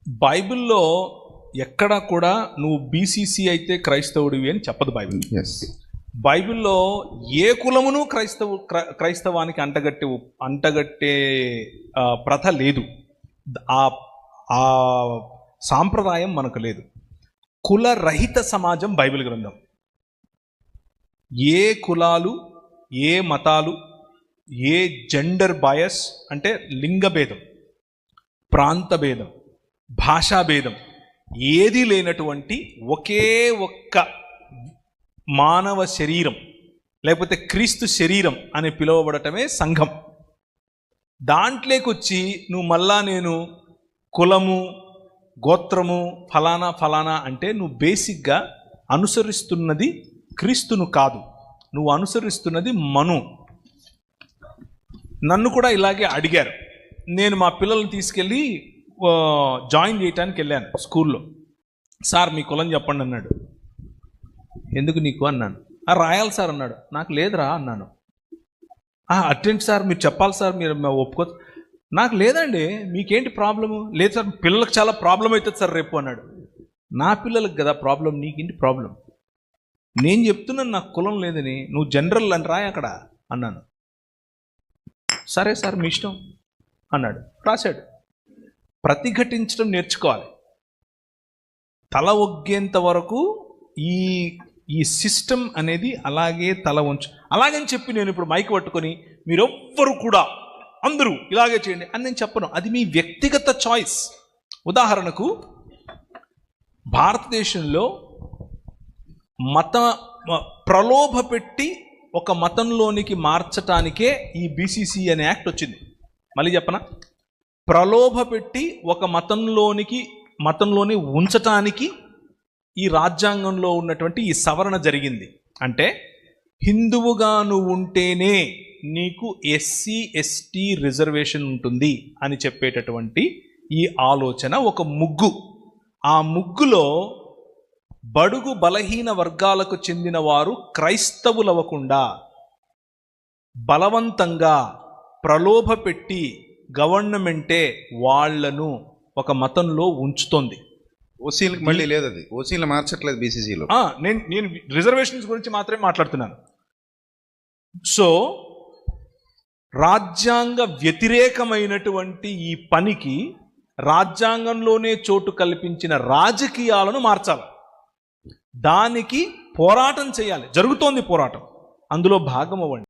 బైబిల్లో ఎక్కడా కూడా నువ్వు బీసీసీ అయితే క్రైస్తవుడివి అని చెప్పదు బైబిల్. బైబిల్లో ఏ కులమును క్రైస్తవానికి అంటగట్టే ప్రథ లేదు. ఆ సాంప్రదాయం మనకు లేదు. కులరహిత సమాజం బైబిల్ గ్రంథం. ఏ కులాలు, ఏ మతాలు, ఏ జెండర్ బయస్ అంటే లింగభేదం, ప్రాంత భేదం, భాషా భేదం ఏదీ లేనటువంటి ఒకే ఒక్క మానవ శరీరం, లేకపోతే క్రీస్తు శరీరం అని పిలువబడటమే సంఘం. దాంట్లోకి వచ్చి నువ్వు మళ్ళా నేను కులము, గోత్రము, ఫలానా ఫలానా అంటే నువ్వు బేసిక్గా అనుసరిస్తున్నది క్రీస్తును కాదు, నువ్వు అనుసరిస్తున్నది మను. నన్ను కూడా ఇలాగే అడిగారు. నేను మా పిల్లల్ని తీసుకెళ్ళి జాయిన్ చేయడానికి వెళ్ళాను స్కూల్లో. సార్ మీ కులం చెప్పండి అన్నాడు. ఎందుకు నీకు అన్నాను. రాయాలి సార్ అన్నాడు. నాకు లేదురా అన్నాను. అటెండ్ సార్ మీరు చెప్పాలి సార్, మీరు ఒప్పుకో. నాకు లేదండి, మీకేంటి ప్రాబ్లము? లేదు సార్ పిల్లలకు చాలా ప్రాబ్లం అవుతుంది సార్ రేపు అన్నాడు. నా పిల్లలకు కదా ప్రాబ్లం, నీకేంటి ప్రాబ్లం? నేను చెప్తున్నాను నాకు కులం లేదని, నువ్వు జనరల్ అని రాయి అక్కడ అన్నాను. సరే సార్ మీ ఇష్టం అన్నాడు. రాశాడు. ప్రతిఘటించడం నేర్చుకోవాలి. తల ఒగ్గేంత వరకు ఈ సిస్టమ్ అనేది అలాగే తల వంచు. అలాగని చెప్పి నేను ఇప్పుడు మైక్ పట్టుకొని మీరెవ్వరు కూడా అందరూ ఇలాగే చేయండి అని నేను చెప్పను. అది మీ వ్యక్తిగత చాయిస్. ఉదాహరణకు భారతదేశంలో ప్రలోభ పెట్టి ఒక మతంలోనికి మార్చటానికే ఈ బీసీసీ అనే యాక్ట్ వచ్చింది. మళ్ళీ చెప్పనా? ప్రలోభ పెట్టి ఒక మతంలోని ఉంచటానికి ఈ రాజ్యాంగంలో ఉన్నటువంటి ఈ సవరణ జరిగింది. అంటే హిందువుగా నువ్వు ఉంటేనే నీకు ఎస్సీ ఎస్టీ రిజర్వేషన్ ఉంటుంది అని చెప్పేటటువంటి ఈ ఆలోచన ఒక ముగ్గు. ఆ ముగ్గులో బడుగు బలహీన వర్గాలకు చెందిన వారు క్రైస్తవులవ్వకుండా బలవంతంగా ప్రలోభ పెట్టి గవర్నమెంటే వాళ్లను ఒక మతంలో ఉంచుతోంది. ఓసీలకు మళ్ళీ లేదు, అది ఓసీలు మార్చట్లేదు బీసీసీలో. నేను రిజర్వేషన్స్ గురించి మాత్రమే మాట్లాడుతున్నాను. సో రాజ్యాంగ వ్యతిరేకమైనటువంటి ఈ పనికి రాజ్యాంగంలోనే చోటు కల్పించిన రాజకీయాలను మార్చాలి. దానికి పోరాటం చేయాలి. జరుగుతోంది పోరాటం, అందులో భాగం అవ్వండి.